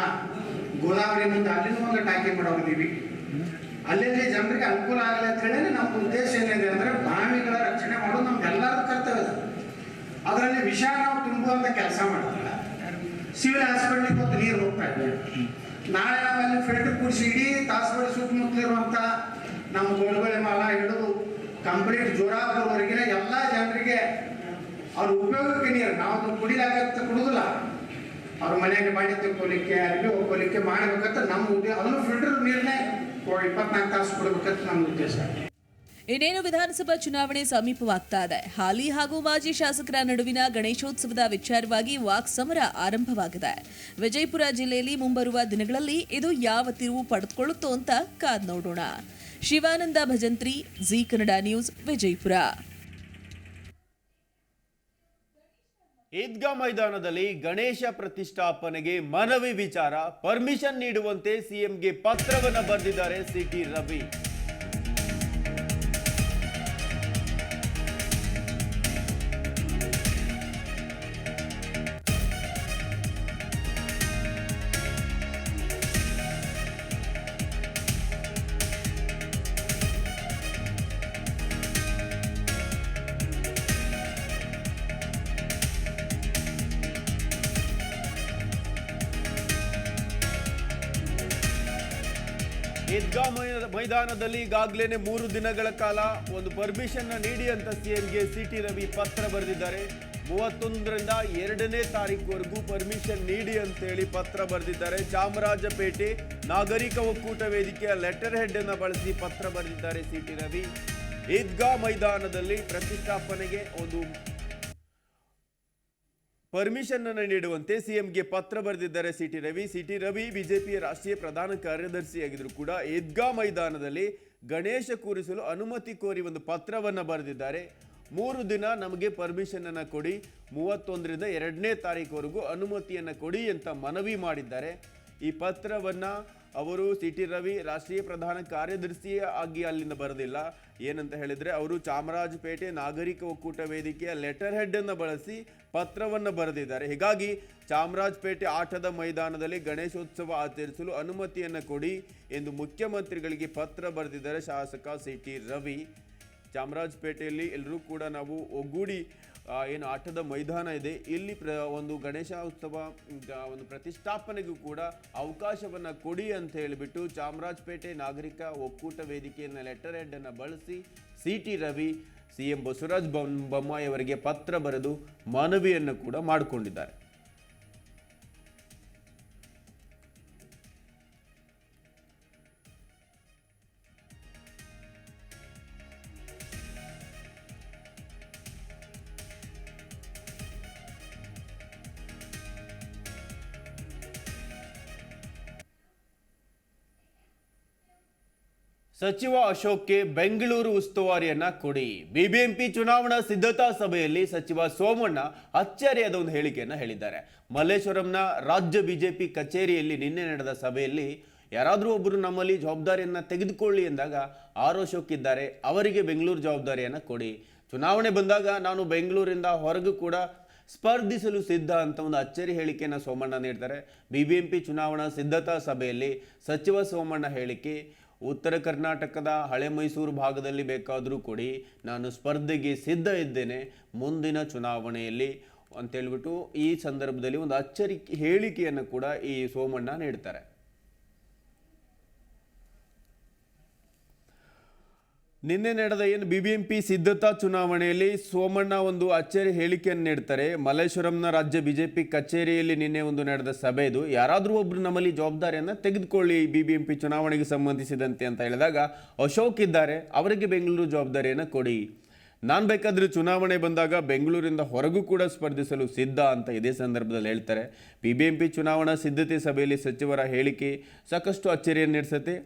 ಗೋದಾವರಿ ಮುಂದೆ ಅಲ್ಲಿಂದ ಒಂದು ಟಾಕಿ ಮಾಡೋಗಿದ್ದೀವಿ. ಅಲ್ಲಿಂದ ಜನರಿಗೆ ಅನುಕೂಲ ಆಗಲಿ ಅಂತ ಹೇಳಿ ನಮ್ಮ ಉದ್ದೇಶ ಏನಿದೆ ಅಂದ್ರೆ ಬಾವಿಗಳ ರಕ್ಷಣೆ ಮಾಡೋದು ನಮ್ಗೆಲ್ಲರ ಕರ್ತವ್ಯ. ಅದರಲ್ಲಿ ವಿಷ ನಾವು ತುಂಬುವಂತ ಕೆಲಸ ಮಾಡಿದ್ರೆ ಸಿವಿಲ್ ಹಾಸ್ಪಿಟ್ಲಿಗೆ ಮತ್ತು ನೀರು ಹೋಗ್ತಾ ಇದೆ. ನಾಳೆ ನಾವು ಅಲ್ಲಿ ಫಿಲ್ಟರ್ ಕೂಡಿಸಿ ಇಡೀ ತಾಸವಾಡಿ ಸುತ್ತಮುತ್ತಲಿರುವಂಥ ನಮ್ಮ ಗೋಲ್ಗೊಳೆ ಮಾಲ ಹಿಡಿದು ಕಂಪ್ಲೀಟ್ ಜೋರಾಪುರವರೆಗಿನ ಎಲ್ಲ ಜನರಿಗೆ ಅವ್ರ ಉಪಯೋಗಕ್ಕೆ ನೀರು ನಾವು ಕುಡಿಲಾಗತ್ತೆ ಕುಡುದಿಲ್ಲ. ಅವ್ರ ಮನೆಗೆ ಬಾಂಡೆ ತಿಕ್ಕೋಲಿಕ್ಕೆ ಅರಿವಿ ಹೋಗ್ಕೋಲಿಕ್ಕೆ ಮಾಡಬೇಕಂತ ನಮ್ಮ ಉದ್ದೇಶ. ಅದನ್ನು ಫಿಲ್ಟರ್ ನೀರನ್ನೇ 24 ತಾಸು ಕೊಡಬೇಕಂತ ನಮ್ಮ ಉದ್ದೇಶ. ಇನ್ನೇನು ವಿಧಾನಸಭಾ ಚುನಾವಣೆ ಸಮೀಪವಾಗ್ತಾ ಇದೆ. ಹಾಲಿ ಹಾಗೂ ಮಾಜಿ ಶಾಸಕರ ನಡುವಿನ ಗಣೇಶೋತ್ಸವದ ವಿಚಾರವಾಗಿ ವಾಕ್ ಸಮರ ಆರಂಭವಾಗಿದೆ. ವಿಜಯಪುರ ಜಿಲ್ಲೆಯಲ್ಲಿ ಮುಂಬರುವ ದಿನಗಳಲ್ಲಿ ಇದು ಯಾವ ತಿರುವು ಪಡೆದುಕೊಳ್ಳುತ್ತೋ ಅಂತ ಕಾದ್ ನೋಡೋಣ. Shivananda Bhajantri, Zee Kannada news, Vijayapura. ಈದ್ಗಾ ಮೈದಾನದಲ್ಲಿ ಗಣೇಶ ಪ್ರತಿಷ್ಠಾಪನೆಗೆ ಮನವಿ ವಿಚಾರ ಪರ್ಮಿಷನ್ ನೀಡುವಂತೆ ಸಿಎಂಗೆ ಪತ್ರವನ್ನು ಬರೆದಿದ್ದಾರೆ ಸಿಟಿ ರವಿ. ಈದ್ಗಾ ಮೈದಾನದಲ್ಲಿ ಈಗಾಗಲೇ 3 ದಿನಗಳ ಕಾಲ ಒಂದು ಪರ್ಮಿಷನ್ ನೀಡಿ ಅಂತ ಸಿಎಂಗೆ ಸಿಟಿ ರವಿ ಪತ್ರ ಬರೆದಿದ್ದಾರೆ. 31ರಿಂದ 2ನೇ ತಾರೀಕುವರೆಗೂ ಪರ್ಮಿಷನ್ ನೀಡಿ ಅಂತ ಹೇಳಿ ಪತ್ರ ಬರೆದಿದ್ದಾರೆ. ಚಾಮರಾಜಪೇಟೆ ನಾಗರಿಕ ಒಕ್ಕೂಟ ವೇದಿಕೆಯ ಲೆಟರ್ ಹೆಡ್ ಅನ್ನು ಬಳಸಿ ಪತ್ರ ಬರೆದಿದ್ದಾರೆ ಸಿಟಿ ರವಿ. ಈದ್ಗಾ ಮೈದಾನದಲ್ಲಿ ಪ್ರತಿಷ್ಠಾಪನೆಗೆ ಒಂದು ಪರ್ಮಿಷನ್ ಅನ್ನು ನೀಡುವಂತೆ ಸಿಎಂಗೆ ಪತ್ರ ಬರೆದಿದ್ದಾರೆ ಸಿಟಿ ರವಿ. ಸಿಟಿ ರವಿ ಬಿಜೆಪಿಯ ರಾಷ್ಟ್ರೀಯ ಪ್ರಧಾನ ಕಾರ್ಯದರ್ಶಿಯಾಗಿದ್ರು ಕೂಡ ಈದ್ಗಾ ಮೈದಾನದಲ್ಲಿ ಗಣೇಶ ಕೂರಿಸಲು ಅನುಮತಿ ಕೋರಿ ಒಂದು ಪತ್ರವನ್ನು ಬರೆದಿದ್ದಾರೆ. 3 ದಿನ ನಮಗೆ ಪರ್ಮಿಷನ್ ಅನ್ನು ಕೊಡಿ, 31ರಿಂದ 2ನೇ ತಾರೀಕುವರೆಗೂ ಅನುಮತಿಯನ್ನು ಕೊಡಿ ಅಂತ ಮನವಿ ಮಾಡಿದ್ದಾರೆ. ಈ ಪತ್ರವನ್ನು ಅವರು ಸಿಟಿ ರವಿ ರಾಷ್ಟ್ರೀಯ ಪ್ರಧಾನ ಕಾರ್ಯದರ್ಶಿ ಆಗಿ ಅಲ್ಲಿಂದ ಬರೆದಿಲ್ಲ. ಏನಂತ ಹೇಳಿದರೆ ಅವರು ಚಾಮರಾಜಪೇಟೆ ನಾಗರಿಕ ಒಕ್ಕೂಟ ವೇದಿಕೆಯ ಲೆಟರ್ ಹೆಡ್ ಅನ್ನು ಬಳಸಿ ಪತ್ರವನ್ನು ಬರೆದಿದ್ದಾರೆ. ಹೀಗಾಗಿ ಚಾಮರಾಜಪೇಟೆ ಆಟದ ಮೈದಾನದಲ್ಲಿ ಗಣೇಶೋತ್ಸವ ಆಚರಿಸಲು ಅನುಮತಿಯನ್ನು ಕೊಡಿ ಎಂದು ಮುಖ್ಯಮಂತ್ರಿಗಳಿಗೆ ಪತ್ರ ಬರೆದಿದ್ದಾರೆ ಶಾಸಕ ಸಿಟಿ ರವಿ. ಚಾಮರಾಜಪೇಟೆಯಲ್ಲಿ ಎಲ್ಲರೂ ಕೂಡ ನಾವು ಒಗ್ಗೂಡಿ ಏನು ಆಟದ ಮೈದಾನ ಇದೆ ಇಲ್ಲಿ ಒಂದು ಗಣೇಶ ಉತ್ಸವ ಒಂದು ಪ್ರತಿಷ್ಠಾಪನೆಗೂ ಕೂಡ ಅವಕಾಶವನ್ನು ಕೊಡಿ ಅಂತ ಹೇಳಿಬಿಟ್ಟು ಚಾಮರಾಜಪೇಟೆ ನಾಗರಿಕ ಒಕ್ಕೂಟ ವೇದಿಕೆಯನ್ನು ಲೆಟರ್ ಹೆಡ್ ಅನ್ನು ಬಳಸಿ ಸಿಟಿ ರವಿ ಸಿಎಂ ಬಸವರಾಜ ಬೊಮ್ಮಾಯಿ ಅವರಿಗೆ ಪತ್ರ ಬರೆದು ಮನವಿಯನ್ನು ಕೂಡ ಮಾಡಿಕೊಂಡಿದ್ದಾರೆ. ಸಚಿವ ಅಶೋಕ್ಗೆ ಬೆಂಗಳೂರು ಉಸ್ತುವಾರಿಯನ್ನ ಕೊಡಿ. ಬಿಬಿಎಂಪಿ ಚುನಾವಣಾ ಸಿದ್ಧತಾ ಸಭೆಯಲ್ಲಿ ಸಚಿವ ಸೋಮಣ್ಣ ಅಚ್ಚರಿಯಾದ ಒಂದು ಹೇಳಿಕೆಯನ್ನ ಹೇಳಿದ್ದಾರೆ. ಮಲ್ಲೇಶ್ವರಂನ ರಾಜ್ಯ ಬಿಜೆಪಿ ಕಚೇರಿಯಲ್ಲಿ ನಿನ್ನೆ ನಡೆದ ಸಭೆಯಲ್ಲಿ ಯಾರಾದರೂ ಒಬ್ಬರು ನಮ್ಮಲ್ಲಿ ಜವಾಬ್ದಾರಿಯನ್ನ ತೆಗೆದುಕೊಳ್ಳಿ ಎಂದಾಗ ಆರ್ ಅಶೋಕ್ ಇದ್ದಾರೆ, ಅವರಿಗೆ ಬೆಂಗಳೂರು ಜವಾಬ್ದಾರಿಯನ್ನ ಕೊಡಿ. ಚುನಾವಣೆ ಬಂದಾಗ ನಾನು ಬೆಂಗಳೂರಿಂದ ಹೊರಗೂ ಕೂಡ ಸ್ಪರ್ಧಿಸಲು ಸಿದ್ಧ ಅಂತ ಒಂದು ಅಚ್ಚರಿ ಹೇಳಿಕೆಯನ್ನು ಸೋಮಣ್ಣ ನೀಡ್ತಾರೆ. ಬಿಬಿಎಂಪಿ ಚುನಾವಣಾ ಸಿದ್ಧತಾ ಸಭೆಯಲ್ಲಿ ಸಚಿವ ಸೋಮಣ್ಣ ಹೇಳಿಕೆ ಉತ್ತರ ಕರ್ನಾಟಕದ ಹಳೆ ಮೈಸೂರು ಭಾಗದಲ್ಲಿ ಬೇಕಾದರೂ ಕೊಡಿ, ನಾನು ಸ್ಪರ್ಧೆಗೆ ಸಿದ್ಧ ಇದ್ದೇನೆ ಮುಂದಿನ ಚುನಾವಣೆಯಲ್ಲಿ ಅಂತೇಳ್ಬಿಟ್ಟು ಈ ಸಂದರ್ಭದಲ್ಲಿ ಒಂದು ಅಚ್ಚರಿ ಹೇಳಿಕೆಯನ್ನು ಕೂಡ ಈ ಸೋಮಣ್ಣ ನೀಡ್ತಾರೆ. ನಿನ್ನೆ ನಡೆದ ಏನು BBMP ಸಿದ್ಧತಾ ಚುನಾವಣೆಯಲ್ಲಿ ಸೋಮಣ್ಣ ಒಂದು ಅಚ್ಚರಿ ಹೇಳಿಕೆಯನ್ನು ನೀಡ್ತಾರೆ. ಮಲ್ಲೇಶ್ವರಂನ ರಾಜ್ಯ BJP ಕಚೇರಿಯಲ್ಲಿ ನಿನ್ನೆ ಒಂದು ನಡೆದ ಸಭೆ ಇದು. ಯಾರಾದರೂ ಒಬ್ರು ನಮ್ಮಲ್ಲಿ ಜವಾಬ್ದಾರಿಯನ್ನು ತೆಗೆದುಕೊಳ್ಳಿ BBMP ಚುನಾವಣೆಗೆ ಸಂಬಂಧಿಸಿದಂತೆ ಅಂತ ಹೇಳಿದಾಗ ಅಶೋಕ್ ಇದ್ದಾರೆ, ಅವರಿಗೆ ಬೆಂಗಳೂರು ಜವಾಬ್ದಾರಿಯನ್ನು ಕೊಡಿ, ನಾನು ಬೇಕಾದರೆ ಚುನಾವಣೆ ಬಂದಾಗ ಬೆಂಗಳೂರಿಂದ ಹೊರಗೂ ಕೂಡ ಸ್ಪರ್ಧಿಸಲು ಸಿದ್ಧ ಅಂತ ಇದೇ ಸಂದರ್ಭದಲ್ಲಿ ಹೇಳ್ತಾರೆ. BBMP ಚುನಾವಣಾ ಸಿದ್ಧತೆ ಸಭೆಯಲ್ಲಿ ಸಚಿವರ ಹೇಳಿಕೆ ಸಾಕಷ್ಟು ಅಚ್ಚರಿಯನ್ನು ನೀಡಿಸುತ್ತೆ.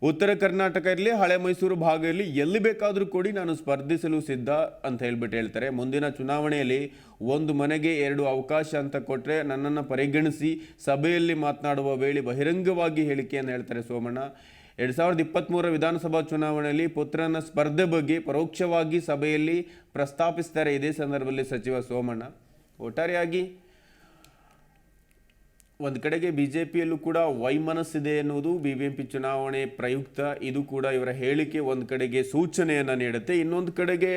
ಉತ್ತರ ಕರ್ನಾಟಕ ಇರಲಿ, ಹಳೆ ಮೈಸೂರು ಭಾಗ ಇರಲಿ, ಎಲ್ಲಿ ಬೇಕಾದರೂ ಕೊಡಿ, ನಾನು ಸ್ಪರ್ಧಿಸಲು ಸಿದ್ಧ ಅಂತ ಹೇಳ್ತಾರೆ. ಮುಂದಿನ ಚುನಾವಣೆಯಲ್ಲಿ ಒಂದು ಮನೆಗೆ 2 ಅವಕಾಶ ಅಂತ ಕೊಟ್ಟರೆ ನನ್ನನ್ನು ಪರಿಗಣಿಸಿ ಸಭೆಯಲ್ಲಿ ಮಾತನಾಡುವ ವೇಳೆ ಬಹಿರಂಗವಾಗಿ ಹೇಳಿಕೆಯನ್ನು ಹೇಳ್ತಾರೆ ಸೋಮಣ್ಣ. 2023 ವಿಧಾನಸಭಾ ಚುನಾವಣೆಯಲ್ಲಿ ಪುತ್ರನ ಸ್ಪರ್ಧೆ ಬಗ್ಗೆ ಪರೋಕ್ಷವಾಗಿ ಸಭೆಯಲ್ಲಿ ಪ್ರಸ್ತಾಪಿಸ್ತಾರೆ ಇದೇ ಸಂದರ್ಭದಲ್ಲಿ ಸಚಿವ ಸೋಮಣ್ಣ. ಒಟ್ಟಾರೆಯಾಗಿ ಒಂದು ಕಡೆಗೆ BJPಯಲ್ಲೂ ಕೂಡ ವೈಮನಸ್ಸಿದೆ ಎನ್ನುವುದು BBMP ಚುನಾವಣೆ ಪ್ರಯುಕ್ತ ಇದು ಕೂಡ ಇವರ ಹೇಳಿಕೆ ಒಂದು ಕಡೆಗೆ ಸೂಚನೆಯನ್ನು ನೀಡುತ್ತೆ. ಇನ್ನೊಂದು ಕಡೆಗೆ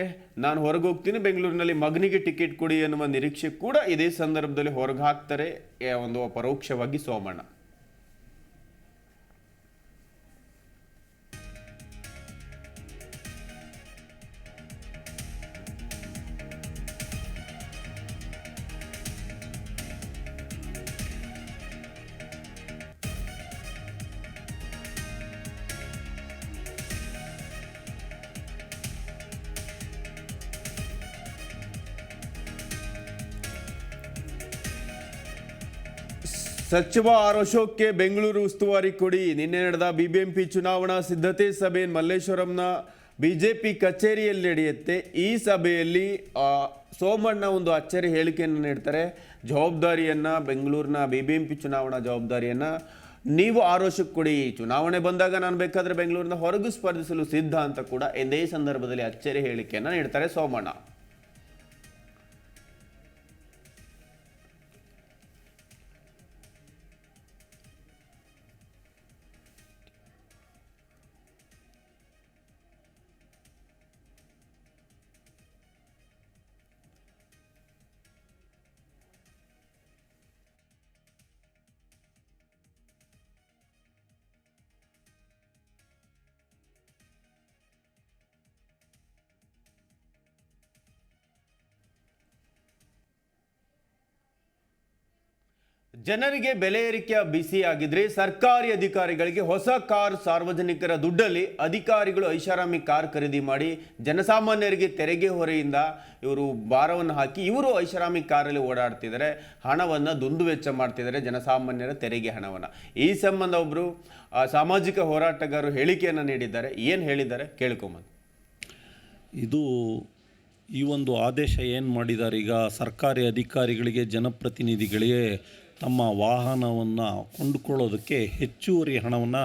ನಾನು ಹೊರಗೆ ಹೋಗ್ತೀನಿ, ಬೆಂಗಳೂರಿನಲ್ಲಿ ಮಗನಿಗೆ ಟಿಕೆಟ್ ಕೊಡಿ ಎನ್ನುವ ನಿರೀಕ್ಷೆ ಕೂಡ ಇದೇ ಸಂದರ್ಭದಲ್ಲಿ ಹೊರಗೆ ಹಾಕ್ತಾರೆ ಒಂದು ಪರೋಕ್ಷವಾಗಿ ಸೋಮಣ್ಣ. ಸಚಿವ ಆರ್ ಅಶೋಕ್ಗೆ ಬೆಂಗಳೂರು ಉಸ್ತುವಾರಿ ಕೊಡಿ. ನಿನ್ನೆ ನಡೆದ BBMP ಚುನಾವಣಾ ಸಿದ್ಧತೆ ಸಭೆ ಮಲ್ಲೇಶ್ವರಂನ BJP ಕಚೇರಿಯಲ್ಲಿ ನಡೆಯುತ್ತೆ. ಈ ಸಭೆಯಲ್ಲಿ ಸೋಮಣ್ಣ ಒಂದು ಅಚ್ಚರಿ ಹೇಳಿಕೆಯನ್ನು ನೀಡ್ತಾರೆ. ಜವಾಬ್ದಾರಿಯನ್ನು ಬೆಂಗಳೂರಿನ BBMP ಚುನಾವಣಾ ಜವಾಬ್ದಾರಿಯನ್ನು ನೀವು ಆರ್ ಅಶೋಕ್ ಕೊಡಿ, ಚುನಾವಣೆ ಬಂದಾಗ ನಾನು ಬೇಕಾದರೆ ಬೆಂಗಳೂರಿನ ಹೊರಗೂ ಸ್ಪರ್ಧಿಸಲು ಸಿದ್ಧ ಅಂತ ಕೂಡ ಇದೇ ಸಂದರ್ಭದಲ್ಲಿ ಅಚ್ಚರಿ ಹೇಳಿಕೆಯನ್ನು ನೀಡ್ತಾರೆ ಸೋಮಣ್ಣ. ಜನರಿಗೆ ಬೆಲೆ ಏರಿಕೆಯ ಬಿಸಿಯಾಗಿದ್ರೆ ಸರ್ಕಾರಿ ಅಧಿಕಾರಿಗಳಿಗೆ ಹೊಸ ಕಾರ್, ಸಾರ್ವಜನಿಕರ ದುಡ್ಡಲ್ಲಿ ಅಧಿಕಾರಿಗಳು ಐಷಾರಾಮಿ ಕಾರ್ ಖರೀದಿ ಮಾಡಿ ಜನಸಾಮಾನ್ಯರಿಗೆ ತೆರಿಗೆ ಹೊರೆಯಿಂದ ಇವರು ಭಾರವನ್ನು ಹಾಕಿ ಇವರು ಐಷಾರಾಮಿ ಕಾರಲ್ಲಿ ಓಡಾಡ್ತಿದ್ದಾರೆ, ಹಣವನ್ನು ದುಂದುವೆಚ್ಚ ಮಾಡ್ತಿದ್ದಾರೆ, ಜನಸಾಮಾನ್ಯರ ತೆರಿಗೆ ಹಣವನ್ನು. ಈ ಸಂಬಂಧ ಒಬ್ಬರು ಸಾಮಾಜಿಕ ಹೋರಾಟಗಾರರು ಹೇಳಿಕೆಯನ್ನು ನೀಡಿದ್ದಾರೆ. ಏನು ಹೇಳಿದ್ದಾರೆ ಕೇಳ್ಕೊಂಬಂದು. ಇದು ಈ ಒಂದು ಆದೇಶ ಏನು ಮಾಡಿದ್ದಾರೆ, ಈಗ ಸರ್ಕಾರಿ ಅಧಿಕಾರಿಗಳಿಗೆ ಜನಪ್ರತಿನಿಧಿಗಳಿಗೆ ತಮ್ಮ ವಾಹನವನ್ನು ಕೊಂಡುಕೊಳ್ಳೋದಕ್ಕೆ ಹೆಚ್ಚುವರಿ ಹಣವನ್ನು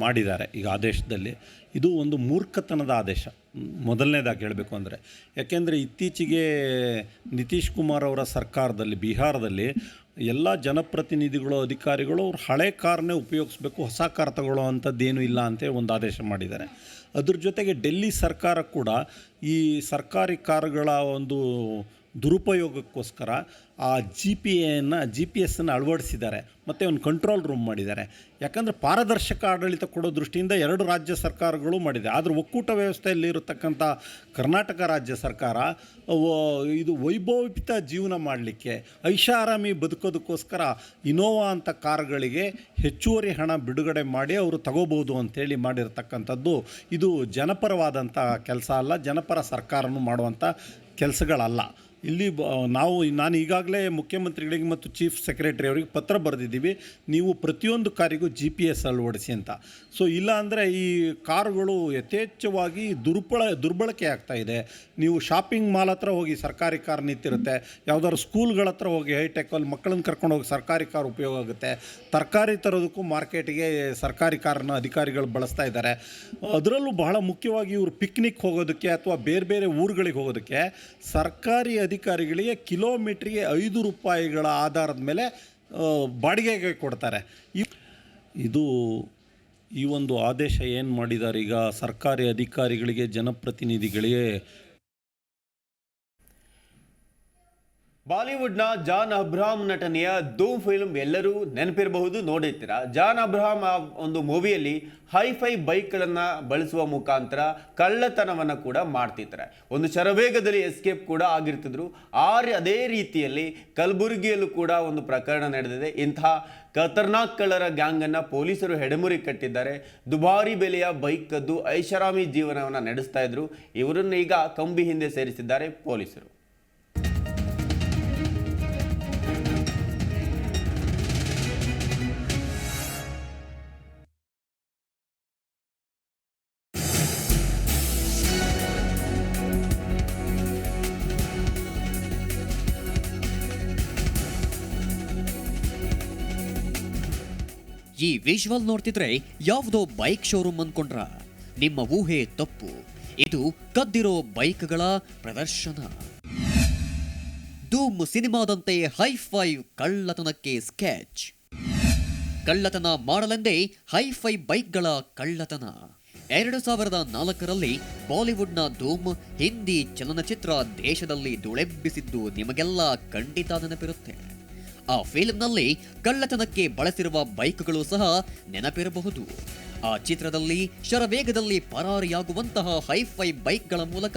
ಮಾಡಿದ್ದಾರೆ ಈಗ ಆದೇಶದಲ್ಲಿ. ಇದು ಒಂದು ಮೂರ್ಖತನದ ಆದೇಶ ಮೊದಲನೇದಾಗಿ ಹೇಳಬೇಕು ಅಂದರೆ. ಯಾಕೆಂದರೆ ಇತ್ತೀಚೆಗೆ ನಿತೀಶ್ ಕುಮಾರ್ ಅವರ ಸರ್ಕಾರದಲ್ಲಿ ಬಿಹಾರದಲ್ಲಿ ಎಲ್ಲ ಜನಪ್ರತಿನಿಧಿಗಳು, ಅಧಿಕಾರಿಗಳು ಅವ್ರು ಹಳೆ ಕಾರ್ನೇ ಉಪಯೋಗಿಸ್ಬೇಕು, ಹೊಸ ಕಾರ್ ತಗೊಳ್ಳೋ ಅಂಥದ್ದೇನೂ ಇಲ್ಲ ಅಂತೇಳಿ ಒಂದು ಆದೇಶ ಮಾಡಿದ್ದಾರೆ. ಅದ್ರ ಜೊತೆಗೆ ಡೆಲ್ಲಿ ಸರ್ಕಾರ ಕೂಡ ಈ ಸರ್ಕಾರಿ ಕಾರುಗಳ ಒಂದು ದುರುಪಯೋಗಕ್ಕೋಸ್ಕರ ಆ ಜಿ ಪಿ ಎಸ್ಸನ್ನು ಅಳವಡಿಸಿದ್ದಾರೆ ಮತ್ತು ಒಂದು ಕಂಟ್ರೋಲ್ ರೂಮ್ ಮಾಡಿದ್ದಾರೆ. ಯಾಕಂದರೆ ಪಾರದರ್ಶಕ ಆಡಳಿತ ಕೊಡೋ ದೃಷ್ಟಿಯಿಂದ 2 ರಾಜ್ಯ ಸರ್ಕಾರಗಳು ಮಾಡಿದೆ. ಆದರೆ ಒಕ್ಕೂಟ ವ್ಯವಸ್ಥೆಯಲ್ಲಿ ಇರತಕ್ಕಂಥ ಕರ್ನಾಟಕ ರಾಜ್ಯ ಸರ್ಕಾರ ಇದು ವೈಭವೋಪೇತ ಜೀವನ ಮಾಡಲಿಕ್ಕೆ, ಐಷಾರಾಮಿ ಬದುಕೋದಕ್ಕೋಸ್ಕರ ಇನೋವಾ ಅಂಥ ಕಾರುಗಳಿಗೆ ಹೆಚ್ಚುವರಿ ಹಣ ಬಿಡುಗಡೆ ಮಾಡಿ ಅವರು ತಗೋಬೋದು ಅಂಥೇಳಿ ಮಾಡಿರ್ತಕ್ಕಂಥದ್ದು. ಇದು ಜನಪರವಾದಂಥ ಕೆಲಸ ಅಲ್ಲ, ಜನಪರ ಸರ್ಕಾರನೂ ಮಾಡುವಂಥ ಕೆಲಸಗಳಲ್ಲ. ಇಲ್ಲಿ ನಾನು ಈಗಾಗಲೇ ಮುಖ್ಯಮಂತ್ರಿಗಳಿಗೆ ಮತ್ತು ಚೀಫ್ ಸೆಕ್ರೆಟರಿ ಅವರಿಗೆ ಪತ್ರ ಬರೆದಿದ್ದೀವಿ, ನೀವು ಪ್ರತಿಯೊಂದು ಕಾರಿಗೂ GPS ಅಳವಡಿಸಿ ಅಂತ. ಸೊ ಇಲ್ಲ ಅಂದರೆ ಈ ಕಾರುಗಳು ಯಥೇಚ್ಛವಾಗಿ ದುರ್ಬಳಕೆ ಆಗ್ತಾ ಇದೆ. ನೀವು ಶಾಪಿಂಗ್ ಮಾಲ್ ಹತ್ರ ಹೋಗಿ ಸರ್ಕಾರಿ ಕಾರ್ ನಿಂತಿರುತ್ತೆ, ಯಾವುದಾದ್ರು ಸ್ಕೂಲ್ಗಳ ಹತ್ರ ಹೋಗಿ ಹೈಟೆಕಲ್ಲಿ ಮಕ್ಕಳನ್ನ ಕರ್ಕೊಂಡು ಹೋಗಿ ಸರ್ಕಾರಿ ಕಾರ್ ಉಪಯೋಗ ಆಗುತ್ತೆ. ತರಕಾರಿ ತರೋದಕ್ಕೂ ಮಾರ್ಕೆಟಿಗೆ ಸರ್ಕಾರಿ ಕಾರನ್ನ ಅಧಿಕಾರಿಗಳು ಬಳಸ್ತಾ ಇದ್ದಾರೆ. ಅದರಲ್ಲೂ ಬಹಳ ಮುಖ್ಯವಾಗಿ ಇವರು ಪಿಕ್ನಿಕ್ ಹೋಗೋದಕ್ಕೆ ಅಥವಾ ಬೇರೆ ಬೇರೆ ಊರುಗಳಿಗೆ ಹೋಗೋದಕ್ಕೆ ಸರ್ಕಾರಿ ಅಧಿಕಾರಿಗಳಿಗೆ ಕಿಲೋಮೀಟ್ರಿಗೆ 5 ರೂಪಾಯಿಗಳ ಆಧಾರದ ಮೇಲೆ ಬಾಡಿಗೆಗೆ ಕೊಡ್ತಾರೆ. ಇದು ಈ ಒಂದು ಆದೇಶ ಏನು ಮಾಡಿದ್ದಾರೆ ಈಗ ಸರ್ಕಾರಿ ಅಧಿಕಾರಿಗಳಿಗೆ, ಜನಪ್ರತಿನಿಧಿಗಳಿಗೆ. ಬಾಲಿವುಡ್ನ ಜಾನ್ ಅಬ್ರಹಾಂ ನಟನೆಯ ಧೂಮ್ ಫಿಲ್ಮ್ ಎಲ್ಲರೂ ನೆನಪಿರಬಹುದು, ನೋಡಿರ್ತೀರಾ. ಜಾನ್ ಅಬ್ರಹಾಂ ಆ ಒಂದು ಮೂವಿಯಲ್ಲಿ ಹೈಫೈ ಬೈಕ್ಗಳನ್ನು ಬಳಸುವ ಮುಖಾಂತರ ಕಳ್ಳತನವನ್ನು ಕೂಡ ಮಾಡ್ತಿರ್ತಾರೆ. ಒಂದು ಶರವೇಗದಲ್ಲಿ ಎಸ್ಕೇಪ್ ಕೂಡ ಆಗಿರ್ತಿದ್ರು. ಅದೇ ರೀತಿಯಲ್ಲಿ ಕಲಬುರಗಿಯಲ್ಲೂ ಕೂಡ ಒಂದು ಪ್ರಕರಣ ನಡೆದಿದೆ. ಇಂತಹ ಖತರ್ನಾಕ್ ಕಳ್ಳರ ಗ್ಯಾಂಗನ್ನು ಪೊಲೀಸರು ಹೆಡೆಮುರಿ ಕಟ್ಟಿದ್ದಾರೆ. ದುಬಾರಿ ಬೆಲೆಯ ಬೈಕ್ ಕದ್ದು ಐಷಾರಾಮಿ ಜೀವನವನ್ನು ನಡೆಸ್ತಾ ಇದ್ರು. ಇವರನ್ನು ಈಗ ಕಂಬಿ ಹಿಂದೆ ಸೇರಿಸಿದ್ದಾರೆ ಪೊಲೀಸರು. ಈ ವಿಜುವಲ್ ನೋಡ್ತಿದ್ರೆ ಯಾವುದೋ ಬೈಕ್ ಶೋರೂಮ್ ಅನ್ಕೊಂಡ್ರ? ನಿಮ್ಮ ಊಹೆ ತಪ್ಪು. ಇದು ಕದ್ದಿರೋ ಬೈಕ್ಗಳ ಪ್ರದರ್ಶನ. ಧೂಮ್ ಸಿನಿಮಾದಂತೆ ಹೈಫೈ ಕಳ್ಳತನಕ್ಕೆ ಸ್ಕೆಚ್. ಕಳ್ಳತನ ಮಾಡಲೆಂದೇ ಹೈಫೈ ಬೈಕ್ಗಳ ಕಳ್ಳತನ. 2004ರಲ್ಲಿ ಬಾಲಿವುಡ್ನ ಧೂಮ್ ಹಿಂದಿ ಚಲನಚಿತ್ರ ದೇಶದಲ್ಲಿ ಧೂಳೆಬ್ಬಿಸಿದ್ದು ನಿಮಗೆಲ್ಲ ಖಂಡಿತ ನೆನಪಿರುತ್ತೆ. ಆ ಫಿಲ್ಮ್ನಲ್ಲಿ ಕಳ್ಳತನಕ್ಕೆ ಬಳಸಿರುವ ಬೈಕ್ಗಳು ಸಹ ನೆನಪಿರಬಹುದು. ಆ ಚಿತ್ರದಲ್ಲಿ ಶರವೇಗದಲ್ಲಿ ಪರಾರಿಯಾಗುವಂತಹ ಹೈಫೈ ಬೈಕ್ಗಳ ಮೂಲಕ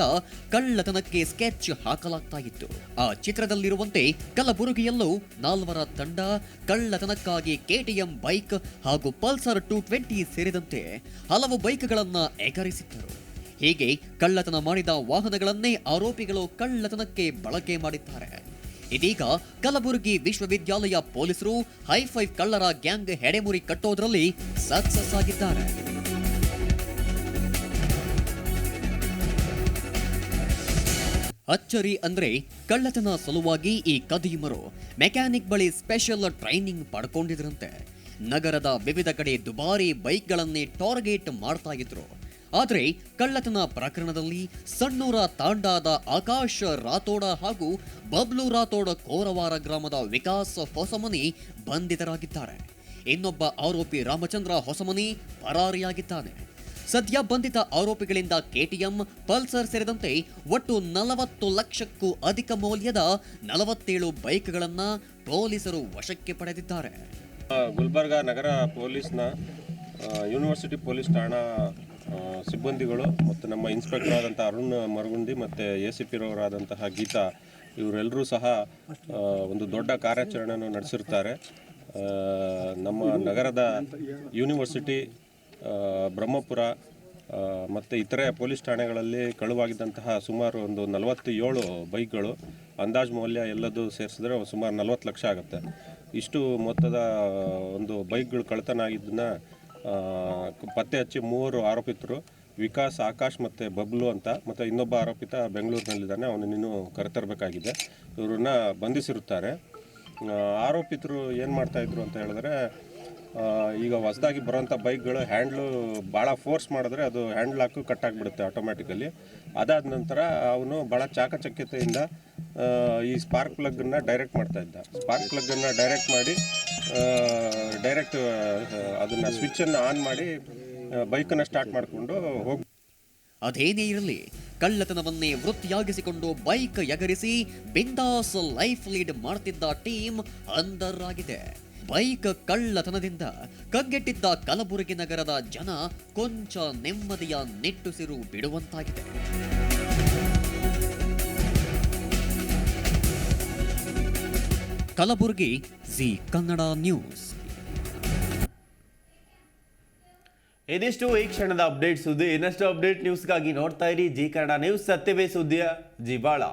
ಕಳ್ಳತನಕ್ಕೆ ಸ್ಕೆಚ್ ಹಾಕಲಾಗ್ತಾ ಇತ್ತು. ಆ ಚಿತ್ರದಲ್ಲಿರುವಂತೆ ಕಲಬುರಗಿಯಲ್ಲೂ 4 ತಂಡ ಕಳ್ಳತನಕ್ಕಾಗಿ KTM ಬೈಕ್ ಹಾಗೂ ಪಲ್ಸರ್ 220 ಸೇರಿದಂತೆ ಹಲವು ಬೈಕ್ಗಳನ್ನ ಎಗರಿಸಿದ್ದರು. ಹೀಗೆ ಕಳ್ಳತನ ಮಾಡಿದ ವಾಹನಗಳನ್ನೇ ಆರೋಪಿಗಳು ಕಳ್ಳತನಕ್ಕೆ ಬಳಕೆ ಮಾಡಿದ್ದಾರೆ. ಇದೀಗ ಕಲಬುರಗಿ ವಿಶ್ವವಿದ್ಯಾಲಯ ಪೊಲೀಸರು ಹೈಫೈ ಕಳ್ಳರ ಗ್ಯಾಂಗ್ ಹೆಡೆಮುರಿ ಕಟ್ಟೋದ್ರಲ್ಲಿ ಸಕ್ಸಸ್ ಆಗಿದ್ದಾರೆ. ಅಚ್ಚರಿ ಅಂದ್ರೆ ಕಳ್ಳತನ ಸಲುವಾಗಿ ಈ ಕದೀಮರು ಮೆಕ್ಯಾನಿಕ್ ಬಳಿ ಸ್ಪೆಷಲ್ ಟ್ರೈನಿಂಗ್ ಪಡ್ಕೊಂಡಿದ್ರಂತೆ. ನಗರದ ವಿವಿಧ ಕಡೆ ದುಬಾರಿ ಬೈಕ್ಗಳನ್ನೇ ಟಾರ್ಗೆಟ್ ಮಾಡ್ತಾ ಇದ್ರು. ಆದರೆ ಕಳ್ಳತನ ಪ್ರಕರಣದಲ್ಲಿ ಸಣ್ಣೂರ ತಾಂಡಾದ ಆಕಾಶ್ ರಾಥೋಡ ಹಾಗೂ ಬಬ್ಲು ರಾಥೋಡ ಕೋರವಾರ ಗ್ರಾಮದ ವಿಕಾಸ್ ಹೊಸಮನಿ ಬಂಧಿತರಾಗಿದ್ದಾರೆ. ಇನ್ನೊಬ್ಬ ಆರೋಪಿ ರಾಮಚಂದ್ರ ಹೊಸಮನಿ ಪರಾರಿಯಾಗಿದ್ದಾನೆ. ಸದ್ಯ ಬಂಧಿತ ಆರೋಪಿಗಳಿಂದ KTM, ಪಲ್ಸರ್ ಸೇರಿದಂತೆ ಒಟ್ಟು 40 ಲಕ್ಷಕ್ಕೂ ಅಧಿಕ ಮೌಲ್ಯದ 47 ಬೈಕ್ಗಳನ್ನ ಪೊಲೀಸರು ವಶಕ್ಕೆ ಪಡೆದಿದ್ದಾರೆ. ಗುಲ್ಬರ್ಗಾ ನಗರ ಪೊಲೀಸ್ನ ಯೂನಿವರ್ಸಿಟಿ ಪೊಲೀಸ್ ಠಾಣಾ ಸಿಬ್ಬಂದಿಗಳು ಮತ್ತು ನಮ್ಮ ಇನ್ಸ್ಪೆಕ್ಟರ್ ಆದಂಥ ಅರುಣ್ ಮರಗುಂದಿ ಮತ್ತು ACP ರವರಾದಂತಹ ಗೀತಾ ಇವರೆಲ್ಲರೂ ಸಹ ಒಂದು ದೊಡ್ಡ ಕಾರ್ಯಾಚರಣೆಯನ್ನು ನಡೆಸಿರ್ತಾರೆ. ನಮ್ಮ ನಗರದ ಯೂನಿವರ್ಸಿಟಿ, ಬ್ರಹ್ಮಪುರ ಮತ್ತು ಇತರೆ ಪೊಲೀಸ್ ಠಾಣೆಗಳಲ್ಲಿ ಕಳುವಾಗಿದ್ದಂತಹ ಸುಮಾರು ಒಂದು 47 ಬೈಕ್ಗಳು, ಅಂದಾಜು ಮೌಲ್ಯ ಎಲ್ಲದೂ ಸೇರಿಸಿದ್ರೆ ಸುಮಾರು 40 ಲಕ್ಷ ಆಗುತ್ತೆ. ಇಷ್ಟು ಮೊತ್ತದ ಒಂದು ಬೈಕ್ಗಳು ಕಳ್ಳತನ ಆಗಿದ್ದನ್ನು ಪತ್ತೆ ಹಚ್ಚಿ 3 ಆರೋಪಿತರು, ವಿಕಾಸ್, ಆಕಾಶ್ ಮತ್ತು ಬಬ್ಲು ಅಂತ, ಮತ್ತು ಇನ್ನೊಬ್ಬ ಆರೋಪಿತ ಬೆಂಗಳೂರಿನಲ್ಲಿದ್ದಾನೆ, ಅವನನ್ನು ಕರೆತರಬೇಕಾಗಿದೆ. ಇವರನ್ನ ಬಂಧಿಸಿರುತ್ತಾರೆ. ಆರೋಪಿತರು ಏನು ಮಾಡ್ತಾಯಿದ್ರು ಅಂತ ಹೇಳಿದ್ರೆ, ಈಗ ಹೊಸದಾಗಿ ಬರೋಂಥ ಬೈಕ್ಗಳು ಹ್ಯಾಂಡ್ಲು ಭಾಳ ಫೋರ್ಸ್ ಮಾಡಿದ್ರೆ ಅದು ಹ್ಯಾಂಡ್ ಲಾಕು ಕಟ್ಟಾಗಿಬಿಡುತ್ತೆ ಆಟೋಮ್ಯಾಟಿಕಲಿ. ಅದಾದ ನಂತರ ಅವನು ಭಾಳ ಚಾಕಚಕ್ಯತೆಯಿಂದ ಈ ಸ್ಪಾರ್ಕ್ ಪ್ಲಗ್ಗನ್ನು ಡೈರೆಕ್ಟ್ ಮಾಡ್ತಾಯಿದ್ದ. ಸ್ಪಾರ್ಕ್ ಪ್ಲಗ್ಗನ್ನು ಡೈರೆಕ್ಟ್ ಮಾಡಿ ಅದನ್ನು ಸ್ವಿಚ್ಚನ್ನು ಆನ್ ಮಾಡಿ ಬೈಕನ್ನು ಸ್ಟಾರ್ಟ್ ಮಾಡಿಕೊಂಡು ಹೋಗಿ. ಅದೇನೇ ಇರಲಿ, ಕಳ್ಳತನವನ್ನೇ ವೃತ್ತಿಯಾಗಿಸಿಕೊಂಡು ಬೈಕ್ ಎಗರಿಸಿ ಬಿಂದಾಸ್ ಲೈಫ್ ಲೀಡ್ ಮಾಡ್ತಿದ್ದ ಟೀಮ್ ಅಂದರ್ ಆಗಿದೆ. ಬೈಕ್ ಕಳ್ಳತನದಿಂದ ಕಂಗೆಟ್ಟಿದ್ದ ಕಲಬುರಗಿ ನಗರದ ಜನ ಕೊಂಚ ನೆಮ್ಮದಿಯ ನಿಟ್ಟುಸಿರು ಬಿಡುವಂತಾಗಿದೆ. Kalaburagi, Zee Kannada news. ಇದಿಷ್ಟು ಈ ಕ್ಷಣದ ಅಪ್ಡೇಟ್ ಸುದ್ದಿ. ಇನ್ನಷ್ಟು ಅಪ್ಡೇಟ್ ನ್ಯೂಸ್ಗಾಗಿ ನೋಡ್ತಾ ಇರಿ ಜಿ ಕನ್ನಡ ನ್ಯೂಸ್. ಸತ್ಯವೇ ಸುದ್ದಿಯ ಜೀವಾಳ.